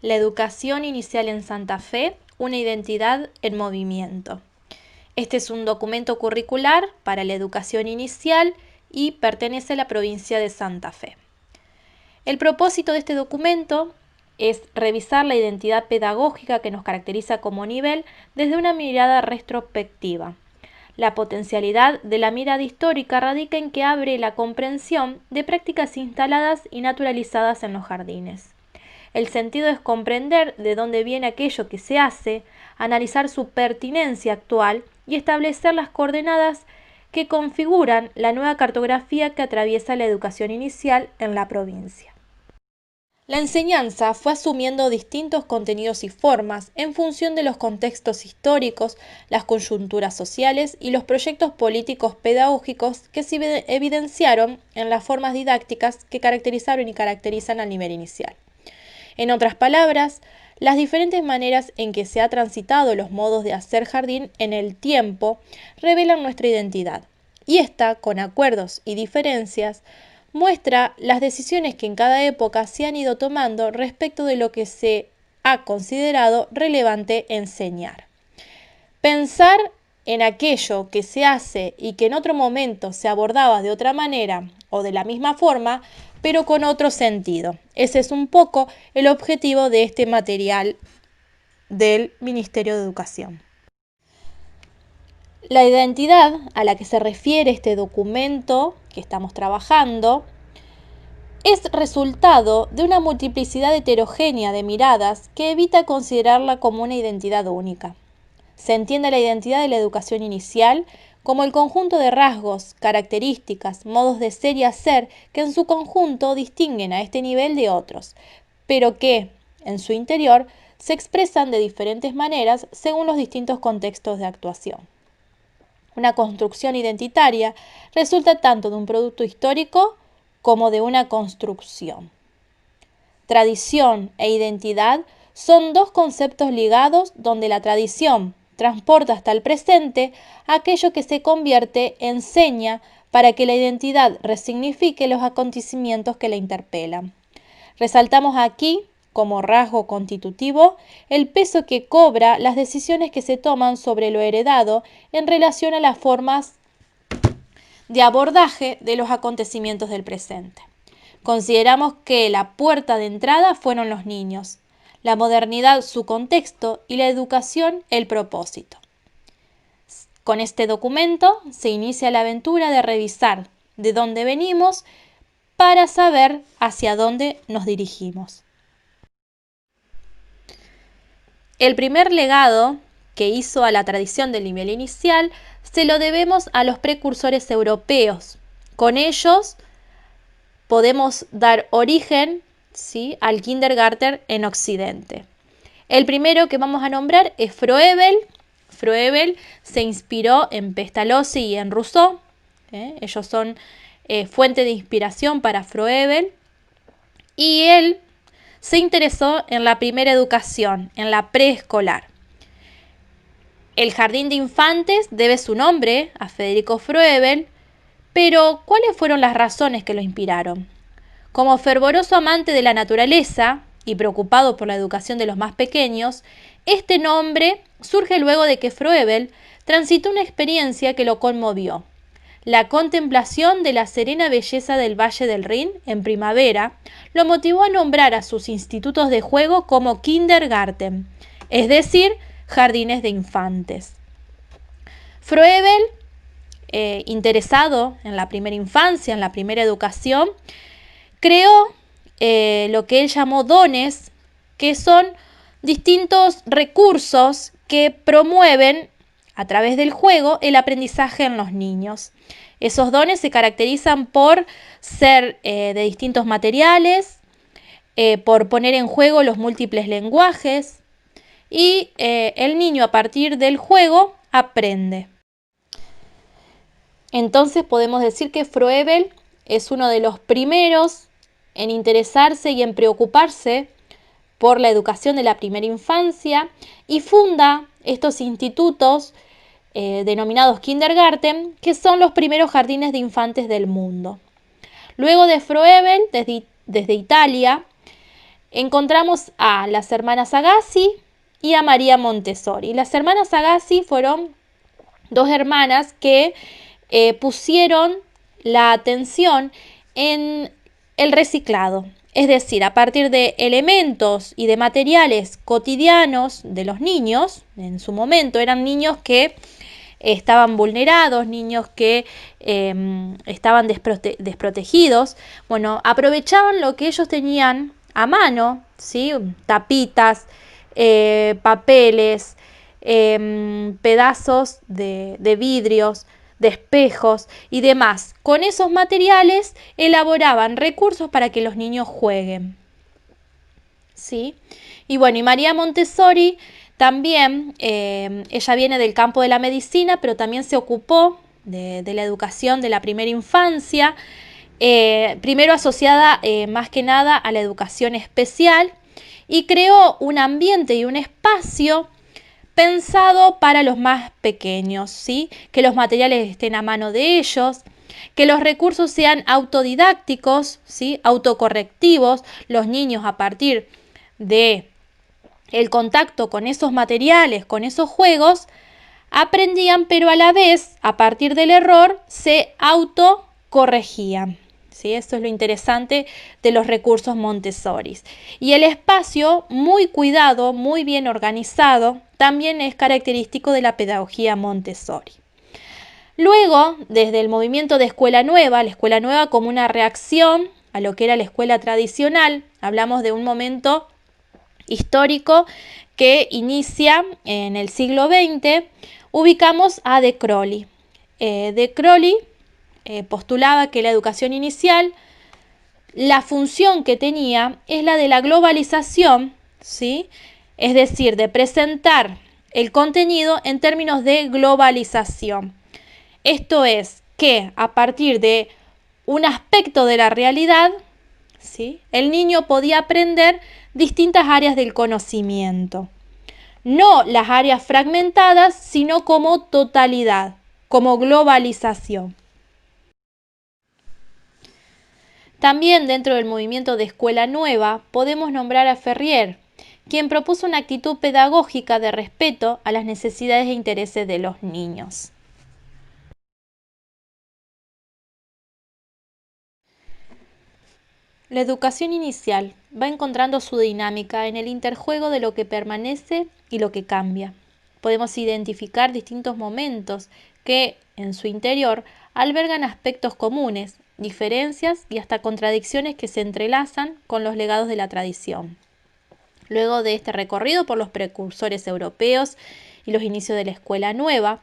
La educación inicial en Santa Fe, una identidad en movimiento. Este es un documento curricular para la educación inicial y pertenece a la provincia de Santa Fe. El propósito de este documento es revisar la identidad pedagógica que nos caracteriza como nivel desde una mirada retrospectiva. La potencialidad de la mirada histórica radica en que abre la comprensión de prácticas instaladas y naturalizadas en los jardines. El sentido es comprender de dónde viene aquello que se hace, analizar su pertinencia actual y establecer las coordenadas que configuran la nueva cartografía que atraviesa la educación inicial en la provincia. La enseñanza fue asumiendo distintos contenidos y formas en función de los contextos históricos, las coyunturas sociales y los proyectos políticos pedagógicos que se evidenciaron en las formas didácticas que caracterizaron y caracterizan al nivel inicial. En otras palabras, las diferentes maneras en que se ha transitado los modos de hacer jardín en el tiempo revelan nuestra identidad, y esta, con acuerdos y diferencias, muestra las decisiones que en cada época se han ido tomando respecto de lo que se ha considerado relevante enseñar. Pensar en aquello que se hace y que en otro momento se abordaba de otra manera o de la misma forma, pero con otro sentido. Ese es un poco el objetivo de este material del Ministerio de Educación. La identidad a la que se refiere este documento que estamos trabajando es resultado de una multiplicidad heterogénea de miradas que evita considerarla como una identidad única. Se entiende la identidad de la educación inicial como el conjunto de rasgos, características, modos de ser y hacer que en su conjunto distinguen a este nivel de otros, pero que, en su interior, se expresan de diferentes maneras según los distintos contextos de actuación. Una construcción identitaria resulta tanto de un producto histórico como de una construcción. Tradición e identidad son dos conceptos ligados donde la tradición transporta hasta el presente aquello que se convierte en seña para que la identidad resignifique los acontecimientos que la interpelan. Resaltamos aquí, como rasgo constitutivo, el peso que cobra las decisiones que se toman sobre lo heredado en relación a las formas de abordaje de los acontecimientos del presente. Consideramos que la puerta de entrada fueron los niños, la modernidad su contexto y la educación el propósito. Con este documento se inicia la aventura de revisar de dónde venimos para saber hacia dónde nos dirigimos. El primer legado que hizo a la tradición del nivel inicial se lo debemos a los precursores europeos. Con ellos podemos dar origen, ¿sí?, al kindergarten en Occidente. El primero que vamos a nombrar es Froebel. Froebel se inspiró en Pestalozzi y en Rousseau. Ellos son fuente de inspiración para Froebel. Y él se interesó en la primera educación, en la preescolar. El jardín de infantes debe su nombre a Federico Froebel, pero ¿cuáles fueron las razones que lo inspiraron? Como fervoroso amante de la naturaleza y preocupado por la educación de los más pequeños, este nombre surge luego de que Froebel transitó una experiencia que lo conmovió. La contemplación de la serena belleza del Valle del Rin en primavera lo motivó a nombrar a sus institutos de juego como Kindergarten, es decir, jardines de infantes. Froebel, interesado en la primera infancia, en la primera educación, creó lo que él llamó dones, que son distintos recursos que promueven a través del juego el aprendizaje en los niños. Esos dones se caracterizan por ser de distintos materiales, por poner en juego los múltiples lenguajes y el niño a partir del juego aprende. Entonces podemos decir que Froebel es uno de los primeros en interesarse y en preocuparse por la educación de la primera infancia y funda estos institutos denominados Kindergarten, que son los primeros jardines de infantes del mundo. Luego de Froebel, desde Italia, encontramos a las hermanas Agassi y a María Montessori. Las hermanas Agassi fueron dos hermanas que pusieron la atención en el reciclado, es decir, a partir de elementos y de materiales cotidianos de los niños. En su momento eran niños que estaban vulnerados, niños que estaban desprotegidos. Bueno, aprovechaban lo que ellos tenían a mano, ¿sí? Tapitas, papeles, pedazos de vidrios, de espejos y demás. Con esos materiales elaboraban recursos para que los niños jueguen, ¿sí? Y bueno, y María Montessori también, ella viene del campo de la medicina, pero también se ocupó de la educación de la primera infancia, primero asociada más que nada a la educación especial, y creó un ambiente y un espacio pensado para los más pequeños, ¿sí? Que los materiales estén a mano de ellos, que los recursos sean autodidácticos, ¿sí? Autocorrectivos. Los niños, a partir de el contacto con esos materiales, con esos juegos, aprendían, pero a la vez, a partir del error, se autocorregían. ¿Sí? Esto es lo interesante de los recursos Montessori. Y el espacio, muy cuidado, muy bien organizado, también es característico de la pedagogía Montessori. Luego, desde el movimiento de Escuela Nueva, la Escuela Nueva como una reacción a lo que era la escuela tradicional, hablamos de un momento histórico que inicia en el siglo XX, ubicamos a De Crowley. De Crowley postulaba que la educación inicial, la función que tenía es la de la globalización, ¿sí? Es decir, de presentar el contenido en términos de globalización. Esto es que a partir de un aspecto de la realidad, ¿sí? El niño podía aprender distintas áreas del conocimiento. No las áreas fragmentadas, sino como totalidad, como globalización. También dentro del movimiento de Escuela Nueva podemos nombrar a Ferrier, quien propuso una actitud pedagógica de respeto a las necesidades e intereses de los niños. La educación inicial va encontrando su dinámica en el interjuego de lo que permanece y lo que cambia. Podemos identificar distintos momentos que, en su interior, albergan aspectos comunes, diferencias y hasta contradicciones que se entrelazan con los legados de la tradición. Luego de este recorrido por los precursores europeos y los inicios de la Escuela Nueva,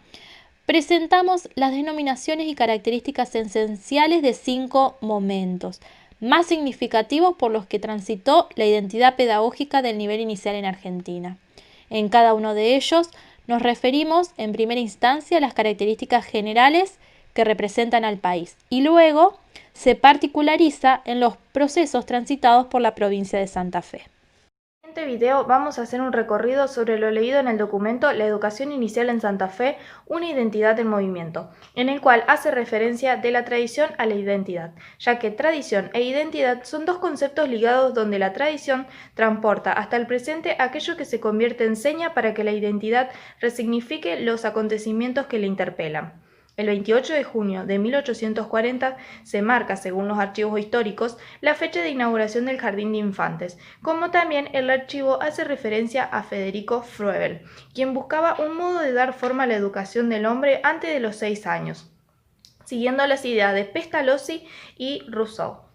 presentamos las denominaciones y características esenciales de 5 momentos, más significativos por los que transitó la identidad pedagógica del nivel inicial en Argentina. En cada uno de ellos nos referimos en primera instancia a las características generales que representan al país y luego se particulariza en los procesos transitados por la provincia de Santa Fe. En este video vamos a hacer un recorrido sobre lo leído en el documento La educación inicial en Santa Fe, una identidad en movimiento, en el cual hace referencia de la tradición a la identidad, ya que tradición e identidad son dos conceptos ligados donde la tradición transporta hasta el presente aquello que se convierte en seña para que la identidad resignifique los acontecimientos que le interpelan. El 28 de junio de 1840 se marca, según los archivos históricos, la fecha de inauguración del Jardín de Infantes, como también el archivo hace referencia a Federico Froebel, quien buscaba un modo de dar forma a la educación del hombre antes de los 6 años, siguiendo las ideas de Pestalozzi y Rousseau.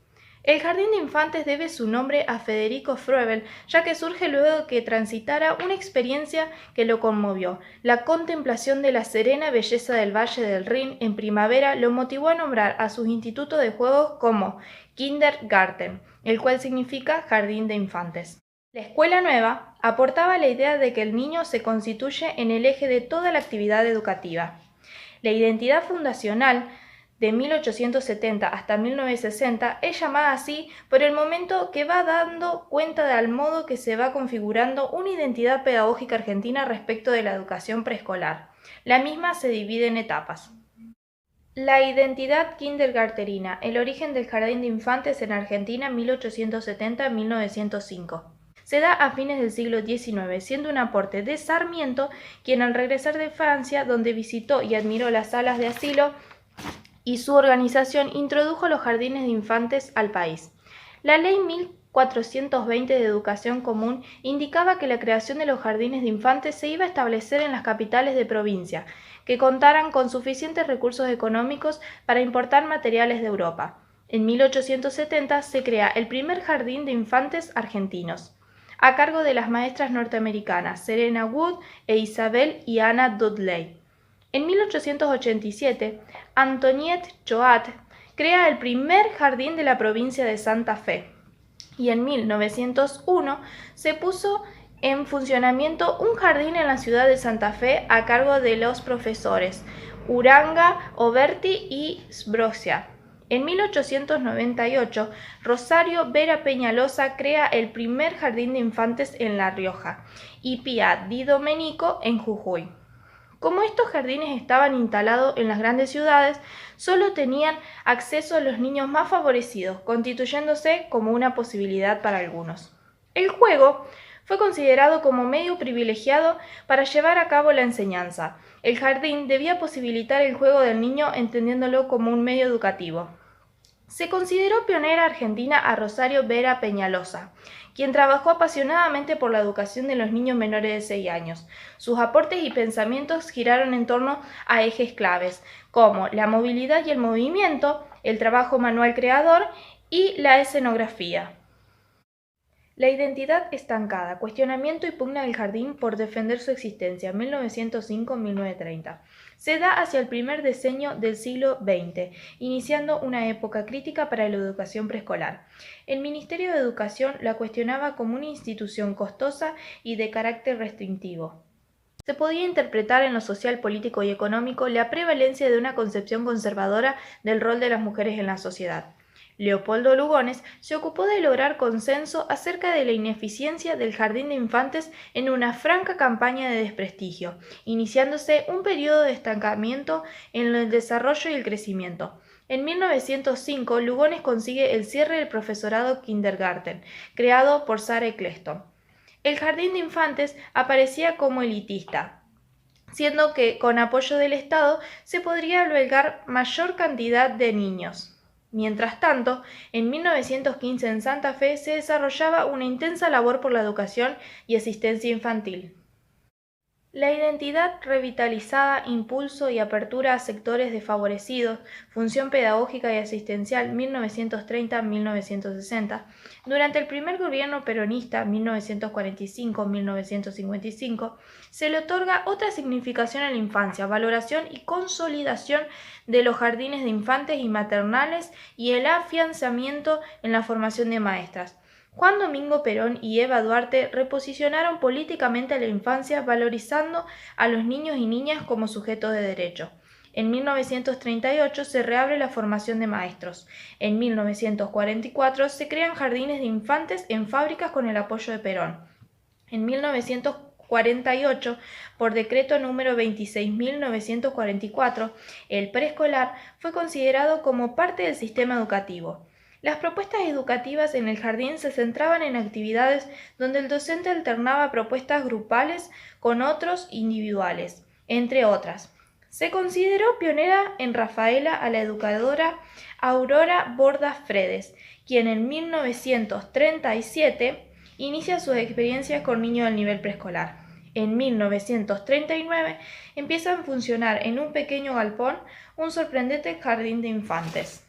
El Jardín de Infantes debe su nombre a Federico Froebel, ya que surge luego de que transitara una experiencia que lo conmovió. La contemplación de la serena belleza del Valle del Rin en primavera lo motivó a nombrar a sus institutos de juegos como Kindergarten, el cual significa Jardín de Infantes. La Escuela Nueva aportaba la idea de que el niño se constituye en el eje de toda la actividad educativa. La identidad fundacional de 1870 hasta 1960 es llamada así por el momento que va dando cuenta del modo que se va configurando una identidad pedagógica argentina respecto de la educación preescolar. La misma se divide en etapas. La identidad kindergartenina, el origen del jardín de infantes en Argentina 1870-1905. Se da a fines del siglo XIX, siendo un aporte de Sarmiento, quien al regresar de Francia, donde visitó y admiró las salas de asilo y su organización, introdujo los jardines de infantes al país. La Ley 1420 de Educación Común indicaba que la creación de los jardines de infantes se iba a establecer en las capitales de provincia, que contaran con suficientes recursos económicos para importar materiales de Europa. En 1870 se crea el primer jardín de infantes argentinos, a cargo de las maestras norteamericanas Serena Wood e Isabel y Anna Dudley. En 1887, Antoniette Choate crea el primer jardín de la provincia de Santa Fe, y en 1901 se puso en funcionamiento un jardín en la ciudad de Santa Fe a cargo de los profesores Uranga, Oberti y Sbroccia. En 1898, Rosario Vera Peñalosa crea el primer jardín de infantes en La Rioja y Pia Di Domenico en Jujuy. Como estos jardines estaban instalados en las grandes ciudades, solo tenían acceso los niños más favorecidos, constituyéndose como una posibilidad para algunos. El juego fue considerado como medio privilegiado para llevar a cabo la enseñanza. El jardín debía posibilitar el juego del niño entendiéndolo como un medio educativo. Se consideró pionera argentina a Rosario Vera Peñalosa, quien trabajó apasionadamente por la educación de los niños menores de 6 años. Sus aportes y pensamientos giraron en torno a ejes claves, como la movilidad y el movimiento, el trabajo manual creador y la escenografía. La identidad estancada, cuestionamiento y pugna del jardín por defender su existencia, 1905-1930. Se da hacia el primer decenio del siglo XX, iniciando una época crítica para la educación preescolar. El Ministerio de Educación la cuestionaba como una institución costosa y de carácter restrictivo. Se podía interpretar en lo social, político y económico la prevalencia de una concepción conservadora del rol de las mujeres en la sociedad. Leopoldo Lugones se ocupó de lograr consenso acerca de la ineficiencia del jardín de infantes en una franca campaña de desprestigio, iniciándose un periodo de estancamiento en el desarrollo y el crecimiento. En 1905, Lugones consigue el cierre del profesorado kindergarten, creado por Sarah Eccleston. El jardín de infantes aparecía como elitista, siendo que con apoyo del Estado se podría albergar mayor cantidad de niños. Mientras tanto, en 1915 en Santa Fe se desarrollaba una intensa labor por la educación y asistencia infantil. La identidad revitalizada, impulso y apertura a sectores desfavorecidos, función pedagógica y asistencial 1930-1960, durante el primer gobierno peronista 1945-1955, se le otorga otra significación a la infancia, valoración y consolidación de los jardines de infantes y maternales y el afianzamiento en la formación de maestras. Juan Domingo Perón y Eva Duarte reposicionaron políticamente a la infancia valorizando a los niños y niñas como sujetos de derecho. En 1938 se reabre la formación de maestros. En 1944 se crean jardines de infantes en fábricas con el apoyo de Perón. En 1948, por decreto número 26.944, el preescolar fue considerado como parte del sistema educativo. Las propuestas educativas en el jardín se centraban en actividades donde el docente alternaba propuestas grupales con otros individuales, entre otras. Se consideró pionera en Rafaela a la educadora Aurora Bordas Fredes, quien en 1937 inicia sus experiencias con niños del nivel preescolar. En 1939 empieza a funcionar en un pequeño galpón un sorprendente jardín de infantes,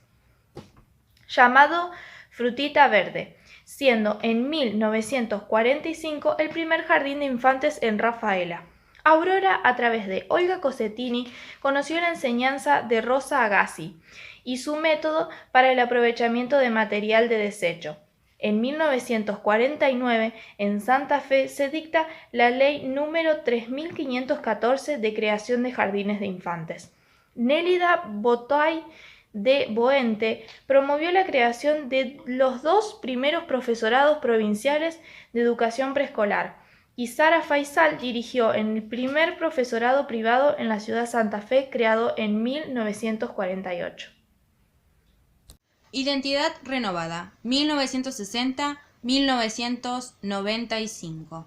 llamado Frutita Verde, siendo en 1945 el primer jardín de infantes en Rafaela. Aurora, a través de Olga Cossettini, conoció la enseñanza de Rosa Agassi y su método para el aprovechamiento de material de desecho. En 1949, en Santa Fe, se dicta la Ley número 3514 de creación de jardines de infantes. Nélida Botay de Boente promovió la creación de los 2 primeros profesorados provinciales de educación preescolar, y Sara Faisal dirigió el primer profesorado privado en la ciudad de Santa Fe, creado en 1948. Identidad renovada, 1960-1995.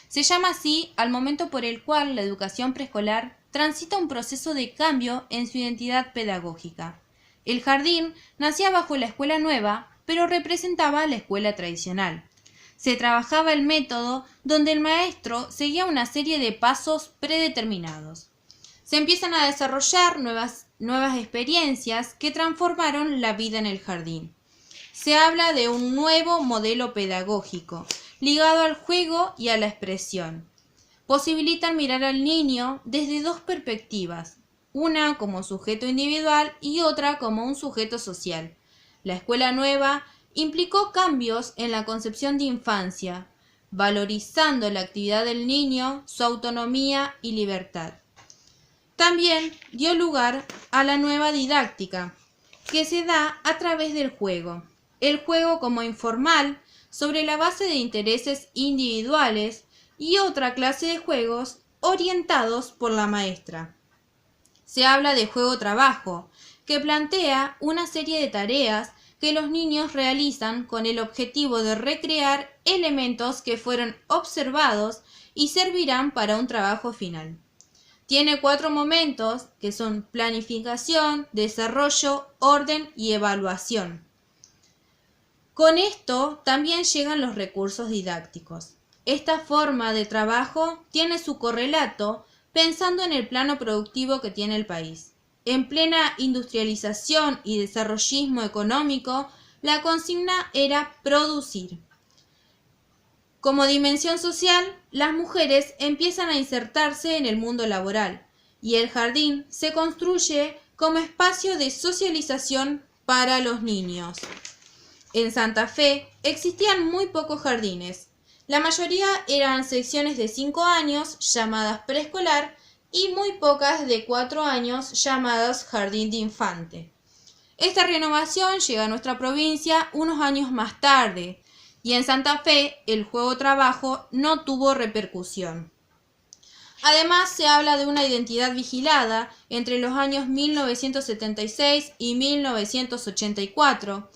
Se llama así al momento por el cual la educación preescolar transita un proceso de cambio en su identidad pedagógica. El jardín nacía bajo la escuela nueva, pero representaba la escuela tradicional. Se trabajaba el método donde el maestro seguía una serie de pasos predeterminados. Se empiezan a desarrollar nuevas experiencias que transformaron la vida en el jardín. Se habla de un nuevo modelo pedagógico, ligado al juego y a la expresión. Posibilitan mirar al niño desde dos perspectivas, una como sujeto individual y otra como un sujeto social. La escuela nueva implicó cambios en la concepción de infancia, valorizando la actividad del niño, su autonomía y libertad. También dio lugar a la nueva didáctica, que se da a través del juego. El juego como informal, sobre la base de intereses individuales, y otra clase de juegos orientados por la maestra. Se habla de juego-trabajo, que plantea una serie de tareas que los niños realizan con el objetivo de recrear elementos que fueron observados y servirán para un trabajo final. Tiene 4 momentos que son planificación, desarrollo, orden y evaluación. Con esto también llegan los recursos didácticos. Esta forma de trabajo tiene su correlato pensando en el plano productivo que tiene el país. En plena industrialización y desarrollismo económico, la consigna era producir. Como dimensión social, las mujeres empiezan a insertarse en el mundo laboral y el jardín se construye como espacio de socialización para los niños. En Santa Fe existían muy pocos jardines. La mayoría eran secciones de 5 años, llamadas preescolar, y muy pocas de 4 años, llamadas jardín de infante. Esta renovación llega a nuestra provincia unos años más tarde, y en Santa Fe el juego-trabajo no tuvo repercusión. Además, se habla de una identidad vigilada entre los años 1976 y 1984.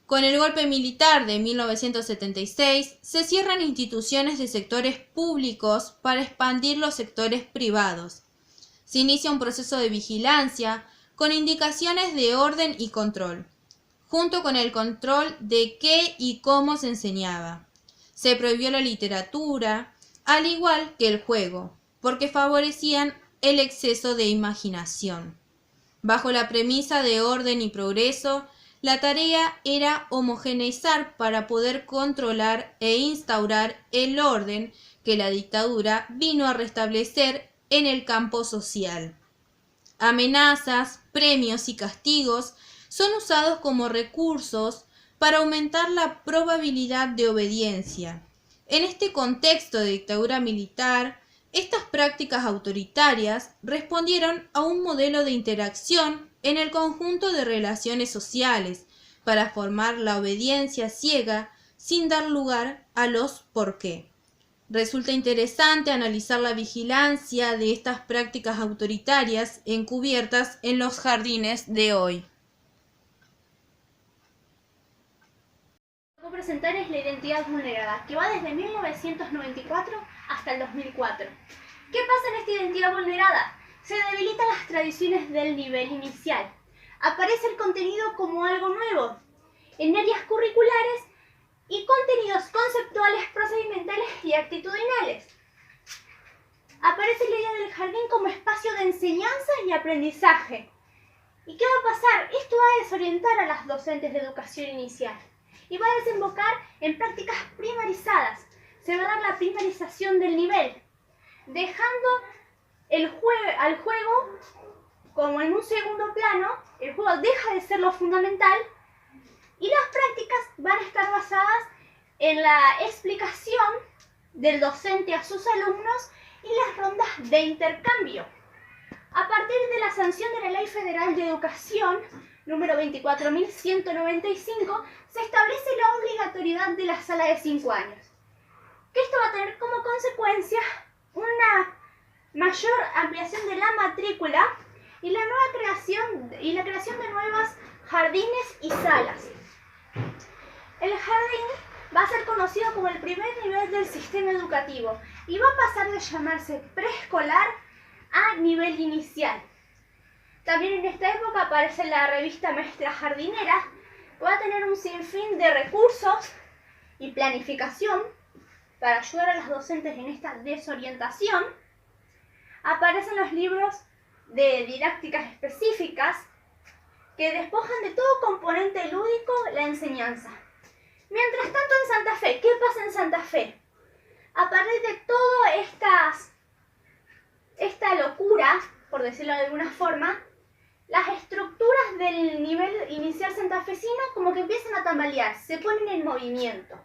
Con el golpe militar de 1976, se cierran instituciones de sectores públicos para expandir los sectores privados. Se inicia un proceso de vigilancia con indicaciones de orden y control, junto con el control de qué y cómo se enseñaba. Se prohibió la literatura, al igual que el juego, porque favorecían el exceso de imaginación. Bajo la premisa de orden y progreso, la tarea era homogeneizar para poder controlar e instaurar el orden que la dictadura vino a restablecer en el campo social. Amenazas, premios y castigos son usados como recursos para aumentar la probabilidad de obediencia. En este contexto de dictadura militar, estas prácticas autoritarias respondieron a un modelo de interacción en el conjunto de relaciones sociales para formar la obediencia ciega sin dar lugar a los por qué. Resulta interesante analizar la vigilancia de estas prácticas autoritarias encubiertas en los jardines de hoy. Lo que voy a presentar es la identidad vulnerada, que va desde 1994 hasta el 2004. ¿Qué pasa en esta identidad vulnerada? Se debilitan las tradiciones del nivel inicial. Aparece el contenido como algo nuevo en áreas curriculares y contenidos conceptuales, procedimentales y actitudinales. Aparece la idea del jardín como espacio de enseñanza y aprendizaje. ¿Y qué va a pasar? Esto va a desorientar a las docentes de educación inicial y va a desembocar en prácticas primarizadas. Se va a dar la primarización del nivel, dejando al juego como en un segundo plano. El juego deja de ser lo fundamental y las prácticas van a estar basadas en la explicación del docente a sus alumnos y las rondas de intercambio. A partir de la sanción de la Ley Federal de Educación, número 24.195, se establece la obligatoriedad de la sala de 5 años. que esto va a tener como consecuencia una mayor ampliación de la matrícula y la creación de nuevos jardines y salas. El jardín va a ser conocido como el primer nivel del sistema educativo y va a pasar de llamarse preescolar a nivel inicial. También en esta época aparece la revista Maestra Jardinera, que va a tener un sinfín de recursos y planificación para ayudar a los docentes en esta desorientación. Aparecen los libros de didácticas específicas que despojan de todo componente lúdico la enseñanza. Mientras tanto en Santa Fe, ¿qué pasa en Santa Fe? A partir de toda esta locura, por decirlo de alguna forma, las estructuras del nivel inicial santafesino como que empiezan a tambalear, se ponen en movimiento.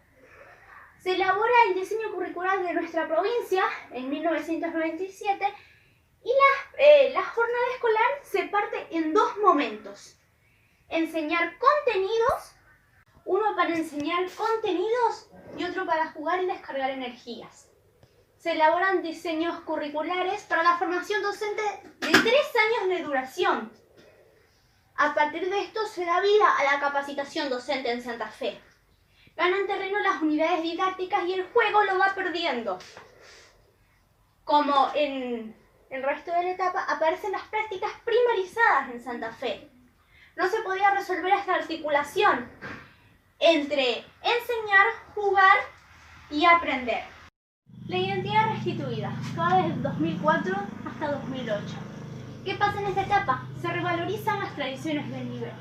Se elabora el diseño curricular de nuestra provincia en 1997 y la jornada escolar se parte en dos momentos. Enseñar contenidos, uno para enseñar contenidos y otro para jugar y descargar energías. Se elaboran diseños curriculares para la formación docente de 3 años de duración. A partir de esto se da vida a la capacitación docente en Santa Fe. Ganan terreno las unidades didácticas y el juego lo va perdiendo. Como en el resto de la etapa, aparecen las prácticas primarizadas en Santa Fe. No se podía resolver esta articulación entre enseñar, jugar y aprender. La identidad restituida va desde 2004 hasta 2008. ¿Qué pasa en esta etapa? Se revalorizan las tradiciones del nivel.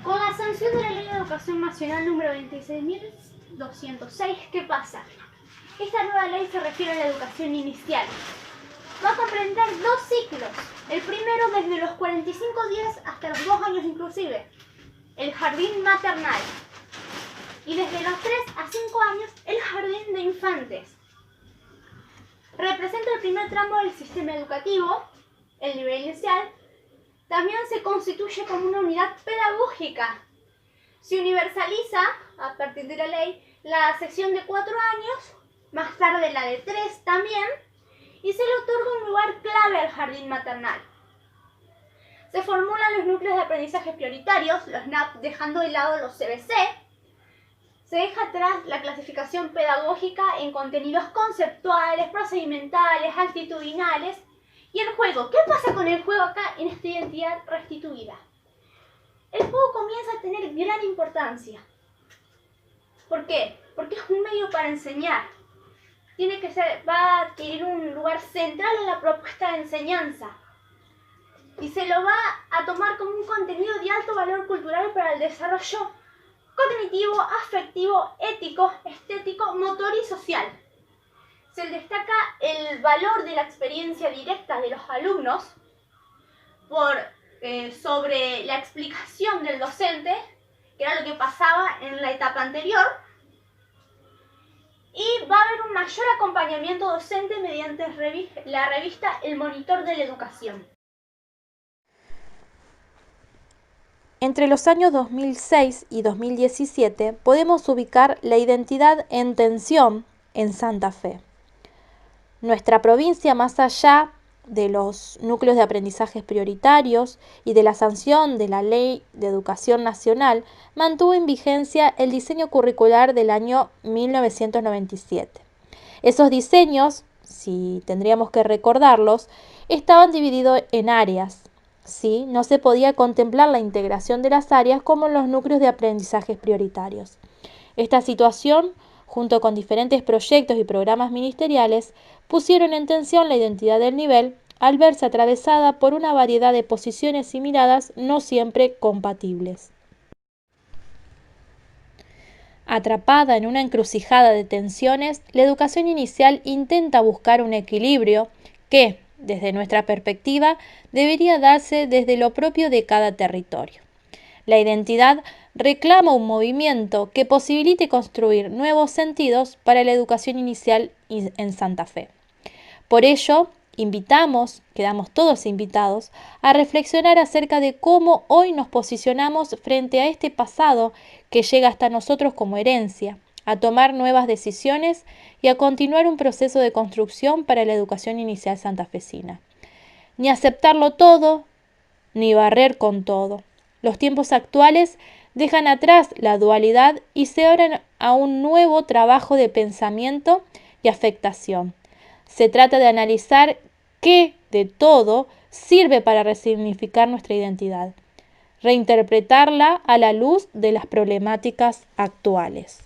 Con la sanción de la Ley de Educación Nacional número 26.206, ¿qué pasa? Esta nueva ley se refiere a la educación inicial. Va a comprender 2 ciclos. El primero desde los 45 días hasta los 2 años inclusive, el jardín maternal. Y desde los 3 a 5 años, el jardín de infantes. Representa el primer tramo del sistema educativo, el nivel inicial. También se constituye como una unidad pedagógica. Se universaliza, a partir de la ley, la sección de 4 años, más tarde la de 3 también, y se le otorga un lugar clave al jardín maternal. Se formulan los núcleos de aprendizaje prioritarios, los NAP, dejando de lado los CBC. Se deja atrás la clasificación pedagógica en contenidos conceptuales, procedimentales, actitudinales y el juego. ¿Qué pasa con el juego acá en esta identidad restituida? El juego comienza a tener gran importancia. ¿Por qué? Porque es un medio para enseñar. Va a adquirir un lugar central en la propuesta de enseñanza. Y se lo va a tomar como un contenido de alto valor cultural para el desarrollo cognitivo, afectivo, ético, estético, motor y social. Se destaca el valor de la experiencia directa de los alumnos sobre la explicación del docente, que era lo que pasaba en la etapa anterior, y va a haber un mayor acompañamiento docente mediante la revista El Monitor de la Educación. Entre los años 2006 y 2017 podemos ubicar la identidad en tensión en Santa Fe. Nuestra provincia, más allá de los núcleos de aprendizajes prioritarios y de la sanción de la Ley de Educación Nacional, mantuvo en vigencia el diseño curricular del año 1997. Esos diseños, si tendríamos que recordarlos, estaban divididos en áreas. ¿Sí? No se podía contemplar la integración de las áreas como en los núcleos de aprendizajes prioritarios. Esta situación, junto con diferentes proyectos y programas ministeriales, pusieron en tensión la identidad del nivel al verse atravesada por una variedad de posiciones y miradas no siempre compatibles. Atrapada en una encrucijada de tensiones, la educación inicial intenta buscar un equilibrio que, desde nuestra perspectiva, debería darse desde lo propio de cada territorio. La identidad reclama un movimiento que posibilite construir nuevos sentidos para la educación inicial en Santa Fe. Por ello, quedamos todos invitados a reflexionar acerca de cómo hoy nos posicionamos frente a este pasado que llega hasta nosotros como herencia, a tomar nuevas decisiones y a continuar un proceso de construcción para la educación inicial santafesina. Ni aceptarlo todo, ni barrer con todo. Los tiempos actuales dejan atrás la dualidad y se abren a un nuevo trabajo de pensamiento y afectación. Se trata de analizar qué de todo sirve para resignificar nuestra identidad, reinterpretarla a la luz de las problemáticas actuales.